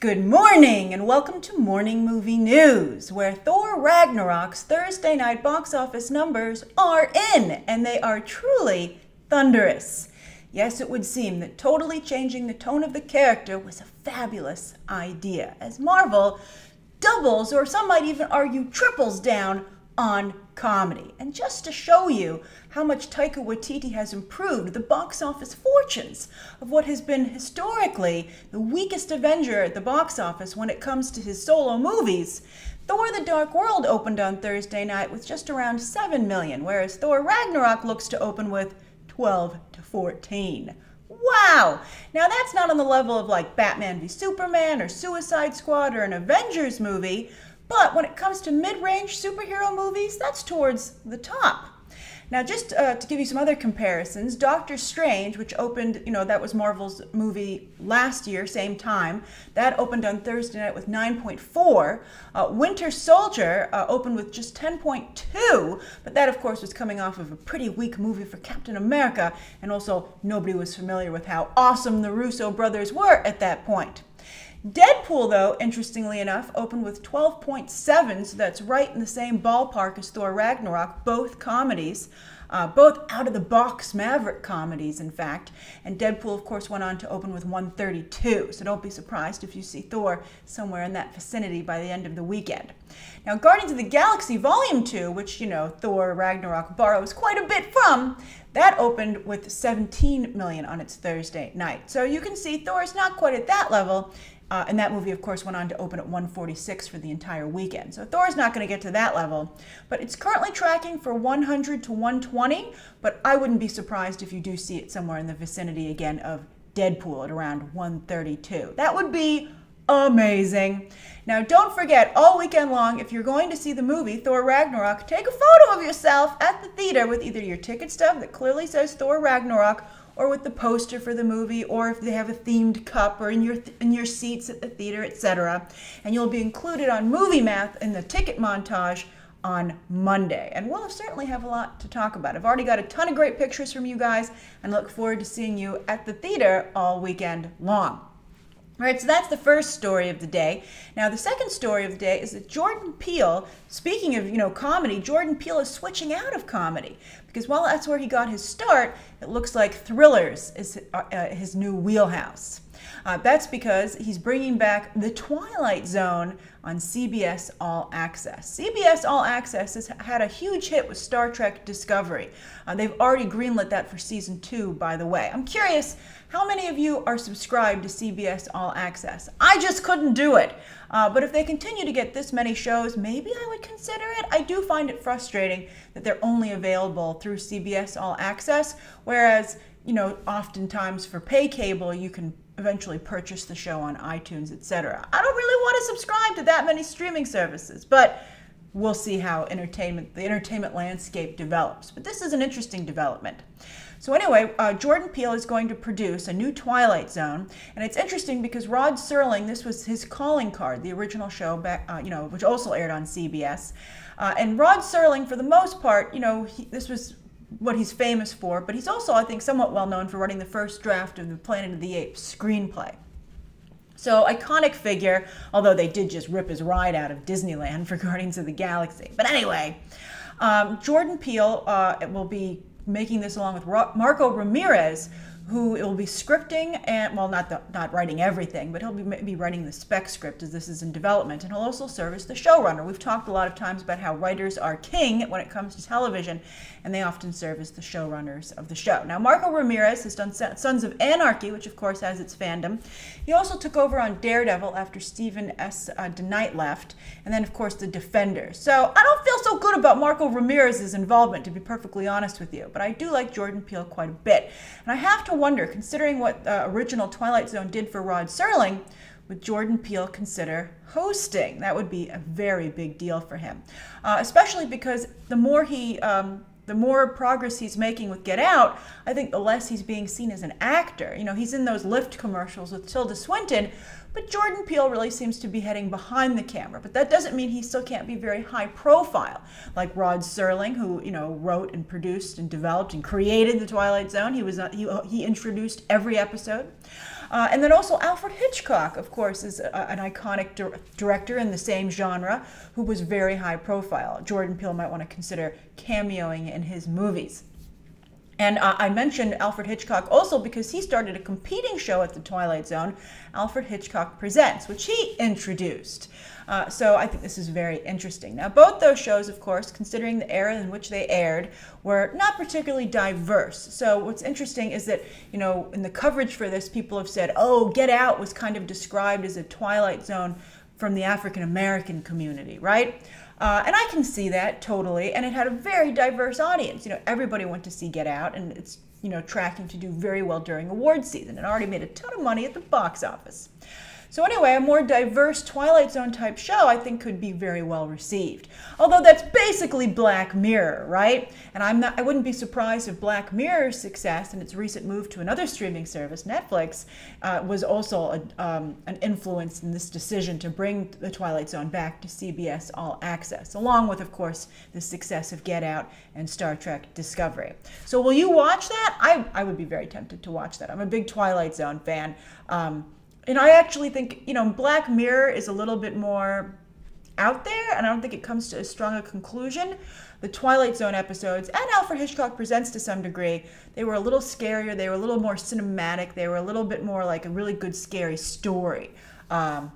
Good morning and welcome to Morning Movie News, where Thor Ragnarok's Thursday night box office numbers are in, and they are truly thunderous. Yes, it would seem that totally changing the tone of the character was a fabulous idea, as Marvel doubles, or some might even argue triples down, on comedy. And just to show you how much Taika Waititi has improved the box office fortunes of what has been historically the weakest Avenger at the box office when it comes to his solo movies, Thor: The Dark World opened on Thursday night with just around 7 million, whereas Thor Ragnarok looks to open with 12 to 14. Wow! Now that's not on the level of like Batman v Superman or Suicide Squad or an Avengers movie, but when it comes to mid-range superhero movies, that's towards the top. Now, just to give you some other comparisons, Doctor Strange, which opened, that was Marvel's movie last year, same time, that opened on Thursday night with 9.4. Winter Soldier opened with just 10.2, but that, of course, was coming off of a pretty weak movie for Captain America, and also nobody was familiar with how awesome the Russo brothers were at that point. Deadpool, though, interestingly enough, opened with 12.7, so that's right in the same ballpark as Thor Ragnarok, both comedies, both out-of-the-box Maverick comedies, in fact. And Deadpool, of course, went on to open with 132, so don't be surprised if you see Thor somewhere in that vicinity by the end of the weekend. Now, Guardians of the Galaxy Volume 2, which, Thor Ragnarok borrows quite a bit from, that opened with 17 million on its Thursday night. So you can see Thor's not quite at that level. And that movie, of course, went on to open at 146 for the entire weekend. So Thor's not going to get to that level. But it's currently tracking for 100 to 120. But I wouldn't be surprised if you do see it somewhere in the vicinity again of Deadpool at around 132. That would be amazing. Now, don't forget, all weekend long, if you're going to see the movie Thor Ragnarok, take a photo of yourself at the theater with either your ticket stub that clearly says Thor Ragnarok, or with the poster for the movie, or if they have a themed cup, or in your seats at the theater, etc. And you'll be included on Movie Math in the ticket montage on Monday. And we'll certainly have a lot to talk about. I've already got a ton of great pictures from you guys, and look forward to seeing you at the theater all weekend long. All right, so that's the first story of the day. Now, the second story of the day is that Jordan Peele, speaking of, comedy, Jordan Peele is switching out of comedy. Because while that's where he got his start, it looks like thrillers is his new wheelhouse. That's because he's bringing back The Twilight Zone on CBS All Access. CBS All Access has had a huge hit with Star Trek Discovery. They've already greenlit that for season 2, by the way. I'm curious, how many of you are subscribed to CBS All Access? I just couldn't do it. But if they continue to get this many shows, maybe I would consider it. I do find it frustrating that they're only available through CBS All Access, whereas, oftentimes for pay cable, you can eventually purchase the show on iTunes, etc. I don't really want to subscribe to that many streaming services, but we'll see how the entertainment landscape develops. But this is an interesting development. So anyway, Jordan Peele is going to produce a new Twilight Zone, and it's interesting because Rod Serling, this was his calling card, the original show back, which also aired on CBS. And Rod Serling, for the most part, this was what he's famous for, but he's also, I think, somewhat well known for writing the first draft of the Planet of the Apes screenplay. So, iconic figure, although they did just rip his ride out of Disneyland for Guardians of the Galaxy. But anyway, Jordan Peele will be making this along with Marco Ramirez, who will be scripting and, well, not writing everything, but he'll be writing the spec script as this is in development, and he'll also serve as the showrunner. We've talked a lot of times about how writers are king when it comes to television, and they often serve as the showrunners of the show. Now, Marco Ramirez has done Sons of Anarchy, which of course has its fandom. He also took over on Daredevil after Stephen S. DeKnight left, and then of course The Defenders. So I don't feel so good about Marco Ramirez's involvement, to be perfectly honest with you, but I do like Jordan Peele quite a bit. And I have to wonder, considering what original Twilight Zone did for Rod Serling, would Jordan Peele consider hosting? That would be a very big deal for him, especially because the more progress he's making with Get Out, I think the less he's being seen as an actor. He's in those Lyft commercials with Tilda Swinton, but Jordan Peele really seems to be heading behind the camera. But that doesn't mean he still can't be very high profile, like Rod Serling, who wrote and produced and developed and created The Twilight Zone. He introduced every episode. And then also Alfred Hitchcock, of course, is an iconic director in the same genre who was very high profile. Jordan Peele might want to consider cameoing in his movies. And I mentioned Alfred Hitchcock also because he started a competing show at the Twilight Zone, Alfred Hitchcock Presents, which he introduced. So I think this is very interesting. Now, both those shows, of course, considering the era in which they aired, were not particularly diverse. So what's interesting is that, you know, in the coverage for this, people have said, oh, Get Out was kind of described as a Twilight Zone from the African American community, right? And I can see that totally, and it had a very diverse audience. You know, everybody went to see Get Out, and it's, you know, tracking to do very well during award season. It already made a ton of money at the box office. So anyway, a more diverse Twilight Zone type show I think could be very well received. Although that's basically Black Mirror, right? And I wouldn't be surprised if Black Mirror's success and its recent move to another streaming service, Netflix, was also an influence in this decision to bring the Twilight Zone back to CBS All Access, along with, of course, the success of Get Out and Star Trek Discovery. So will you watch that? I would be very tempted to watch that. I'm a big Twilight Zone fan. And I actually think, you know, Black Mirror is a little bit more out there, and I don't think it comes to as strong a conclusion. The Twilight Zone episodes, and Alfred Hitchcock Presents to some degree, they were a little scarier, they were a little more cinematic, they were a little bit more like a really good scary story. And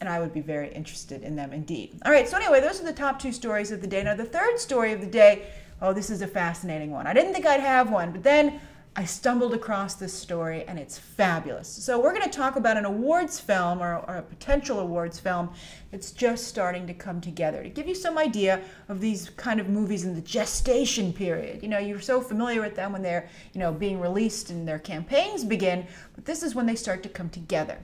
I would be very interested in them indeed. All right, so anyway, those are the top two stories of the day. Now, the third story of the day, oh, this is a fascinating one. I didn't think I'd have one, but then I stumbled across this story, and it's fabulous. So we're going to talk about an awards film, or a potential awards film, that's just starting to come together. To give you some idea of these kind of movies in the gestation period. You know, you're so familiar with them when they're, you know, being released and their campaigns begin, but this is when they start to come together.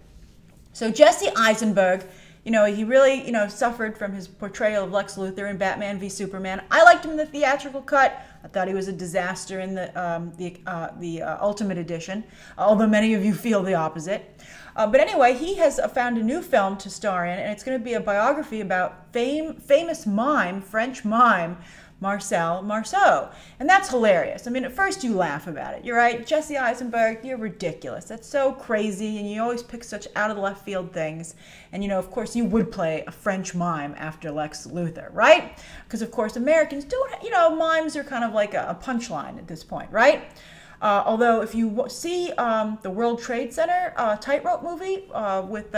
So Jesse Eisenberg, you know, he really, you know, suffered from his portrayal of Lex Luthor in Batman v Superman. I liked him in the theatrical cut. I thought he was a disaster in the Ultimate Edition, although many of you feel the opposite. But anyway, he has found a new film to star in, and it's going to be a biography about famous mime, French mime, Marcel Marceau. And that's hilarious. I mean, at first you laugh about it. You're right, Jesse Eisenberg, you're ridiculous. That's so crazy, and you always pick such out of the left field things. And, you know, of course, you would play a French mime after Lex Luthor, right? Because, of course, Americans don't, you know, mimes are kind of like a punchline at this point, right? Although, if you see the World Trade Center Tightrope movie with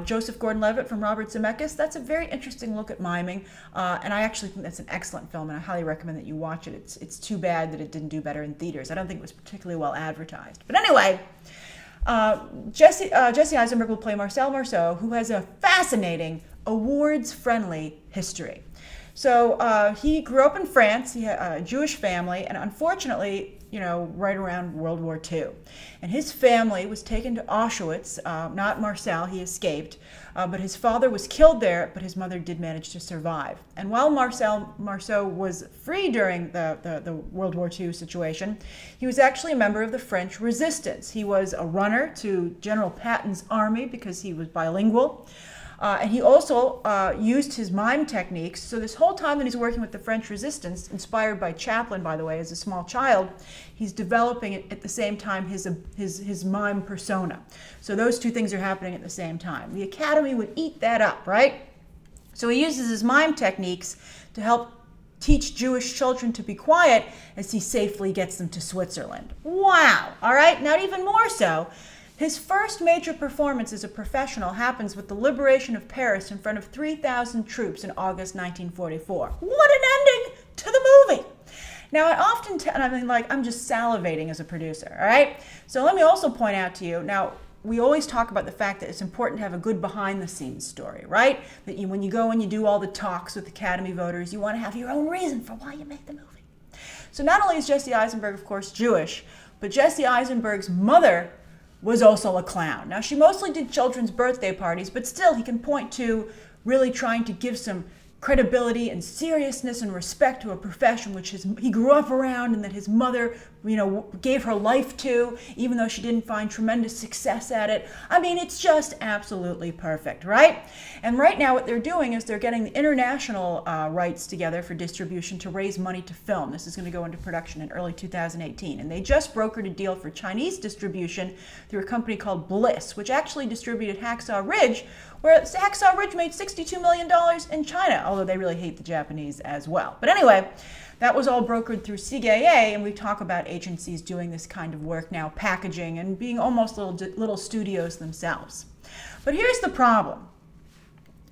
Joseph Gordon-Levitt from Robert Zemeckis, that's a very interesting look at miming, and I actually think that's an excellent film, and I highly recommend that you watch it. It's too bad that it didn't do better in theaters. I don't think it was particularly well advertised. But anyway, Jesse Eisenberg will play Marcel Marceau, who has a fascinating, awards-friendly history. So he grew up in France. He had a Jewish family, and unfortunately, you know, right around World War II. And his family was taken to Auschwitz, not Marcel, he escaped, but his father was killed there, but his mother did manage to survive. And while Marcel Marceau was free during the World War II situation, he was actually a member of the French resistance. He was a runner to General Patton's army because he was bilingual. And he also used his mime techniques. So this whole time that he's working with the French resistance, inspired by Chaplin, by the way, as a small child, he's developing at the same time his mime persona. So those two things are happening at the same time. The Academy would eat that up, right? So he uses his mime techniques to help teach Jewish children to be quiet as he safely gets them to Switzerland. Wow! All right, not even more so. His first major performance as a professional happens with the liberation of Paris in front of 3,000 troops in August 1944. What an ending to the movie! Now, I often and I mean, like, I'm just salivating as a producer, all right? So let me also point out to you, now, we always talk about the fact that it's important to have a good behind-the-scenes story, right? That when you go and you do all the talks with Academy voters, you want to have your own reason for why you made the movie. So not only is Jesse Eisenberg, of course, Jewish, but Jesse Eisenberg's mother was also a clown. Now, she mostly did children's birthday parties, but still he can point to really trying to give some credibility and seriousness and respect to a profession which he grew up around and that his mother gave her life to, even though she didn't find tremendous success at it. I mean, it's just absolutely perfect, right? And right now what they're doing is they're getting the international rights together for distribution to raise money to film. This is going to go into production in early 2018. And they just brokered a deal for Chinese distribution through a company called Bliss, which actually distributed Hacksaw Ridge, where Hacksaw Ridge made $62 million in China, although they really hate the Japanese as well. But anyway, that was all brokered through CBS, and we talk about agencies doing this kind of work now, packaging and being almost little studios themselves. But here's the problem.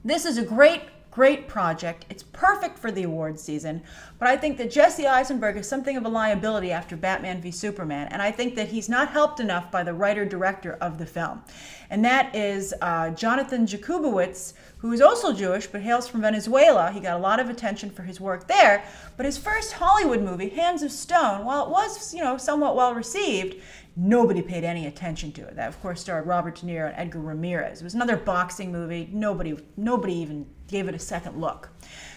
This is a great project. It's perfect for the awards season, but I think that Jesse Eisenberg is something of a liability after Batman v Superman, and I think that he's not helped enough by the writer-director of the film. And that is Jonathan Jakubowicz, who is also Jewish but hails from Venezuela. He got a lot of attention for his work there, but his first Hollywood movie, Hands of Stone, while it was, somewhat well received, nobody paid any attention to it. That, of course, starred Robert De Niro and Edgar Ramirez. It was another boxing movie. Nobody even gave it a second look.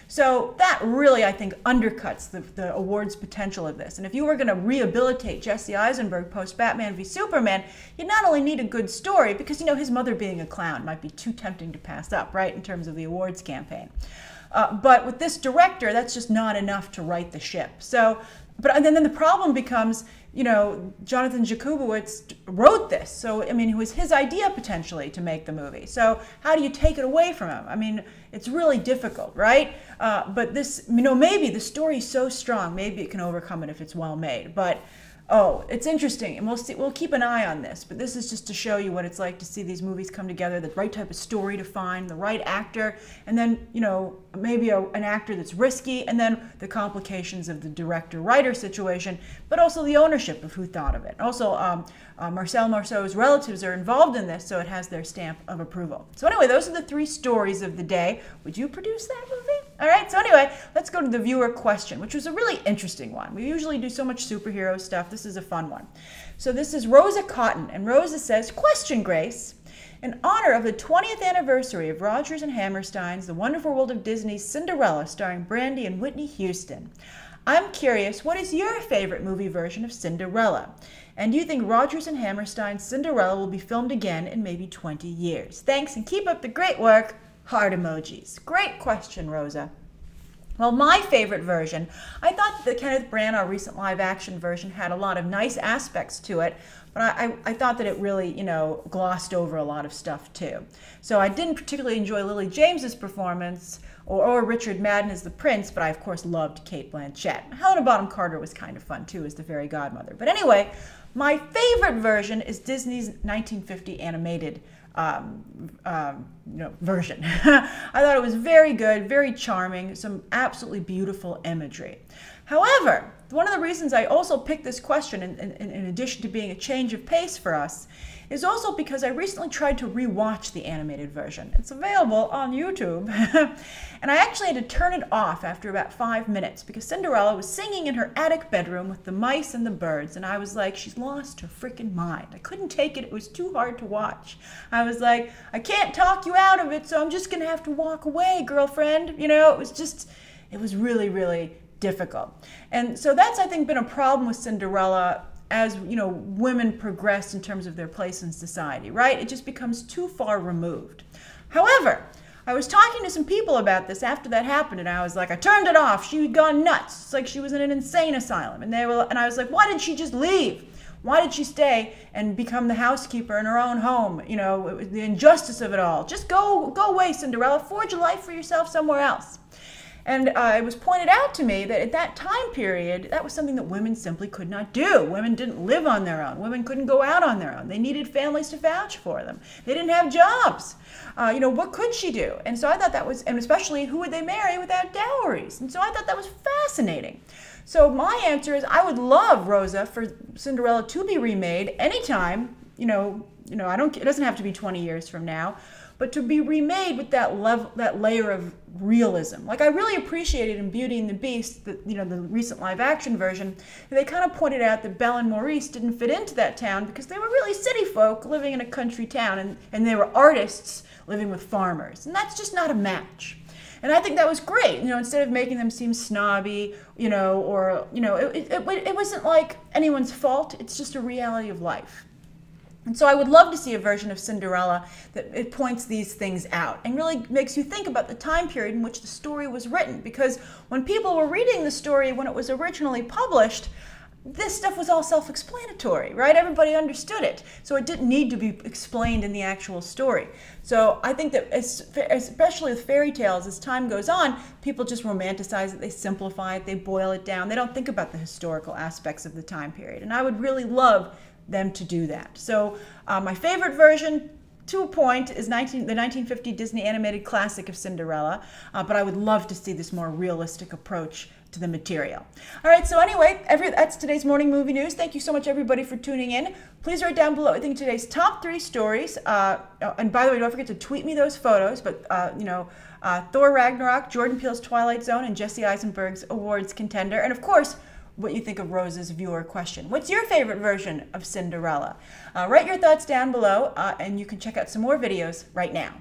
So that really, I think, undercuts the awards potential of this. And if you were going to rehabilitate Jesse Eisenberg post-Batman v Superman, you'd not only need a good story, because, his mother being a clown might be too tempting to pass up, right, in terms of the awards campaign. But with this director, that's just not enough to right the ship. So, and then the problem becomes, Jonathan Jakubowicz wrote this. So, I mean, it was his idea potentially to make the movie. So how do you take it away from him? I mean, it's really difficult, right? But this, maybe the story's so strong, maybe it can overcome it if it's well made. But oh, it's interesting, and we'll keep an eye on this. But this is just to show you what it's like to see these movies come together, the right type of story to find, the right actor, and then, maybe an actor that's risky, and then the complications of the director-writer situation, but also the ownership of who thought of it. Also, Marcel Marceau's relatives are involved in this, so it has their stamp of approval. So anyway, those are the 3 stories of the day. Would you produce that movie? All right, so anyway, let's go to the viewer question, which was a really interesting one. We usually do so much superhero stuff. This is a fun one. So this is Rosa Cotton, and Rosa says, question, Grace. In honor of the 20th anniversary of Rodgers and Hammerstein's The Wonderful World of Disney's Cinderella starring Brandy and Whitney Houston, I'm curious, what is your favorite movie version of Cinderella? And do you think Rodgers and Hammerstein's Cinderella will be filmed again in maybe 20 years? Thanks, and keep up the great work. Heart emojis. Great question, Rosa. Well, my favorite version, I thought that the Kenneth Branagh recent live-action version had a lot of nice aspects to it, but I thought that it really, glossed over a lot of stuff, too. So I didn't particularly enjoy Lily James's performance or Richard Madden as the prince, but I, of course, loved Cate Blanchett. Helena Bonham Carter was kind of fun, too, as the fairy godmother. But anyway, my favorite version is Disney's 1950 animated version. I thought it was very good, very charming, some absolutely beautiful imagery. However, one of the reasons I also picked this question, in addition to being a change of pace for us, is also because I recently tried to rewatch the animated version. It's available on YouTube. And I actually had to turn it off after about 5 minutes because Cinderella was singing in her attic bedroom with the mice and the birds, and I was like, she's lost her freaking mind. I couldn't take it. It was too hard to watch. I was like, I can't talk you out of it, so I'm just going to have to walk away, girlfriend. It was really, really difficult. And so that's, I think, been a problem with Cinderella as, women progress in terms of their place in society, right? It just becomes too far removed. However, I was talking to some people about this after that happened, and I was like, I turned it off. She had gone nuts. It's like she was in an insane asylum. And I was like, why didn't she just leave? Why did she stay and become the housekeeper in her own home? The injustice of it all. Just go away, Cinderella. Forge a life for yourself somewhere else. And it was pointed out to me that at that time period, that was something that women simply could not do. Women didn't live on their own. Women couldn't go out on their own. They needed families to vouch for them. They didn't have jobs. What could she do? And so I thought that was, and especially who would they marry without dowries? And so I thought that was fascinating. So my answer is I would love, Rosa, for Cinderella to be remade anytime, it doesn't have to be 20 years from now, but to be remade with that layer of realism. Like I really appreciated in Beauty and the Beast, the recent live-action version, they kind of pointed out that Belle and Maurice didn't fit into that town because they were really city folk living in a country town, and they were artists living with farmers, and that's just not a match. And I think that was great. Instead of making them seem snobby, or, it wasn't like anyone's fault. It's just a reality of life. And so I would love to see a version of Cinderella that it points these things out and really makes you think about the time period in which the story was written. Because when people were reading the story when it was originally published, this stuff was all self-explanatory, right? Everybody understood it. So it didn't need to be explained in the actual story. So I think that especially with fairy tales, as time goes on, people just romanticize it, they simplify it, they boil it down. They don't think about the historical aspects of the time period. And I would really love them to do that. So my favorite version, to a point, is the 1950 Disney animated classic of Cinderella, but I would love to see this more realistic approach to the material. All right, so anyway, that's today's morning movie news. Thank you so much, everybody, for tuning in. Please write down below, I think, today's top 3 stories. And by the way, don't forget to tweet me those photos, but, Thor Ragnarok, Jordan Peele's Twilight Zone, and Jesse Eisenberg's awards contender. And, of course, what you think of Rose's viewer question. What's your favorite version of Cinderella? Write your thoughts down below, and you can check out some more videos right now.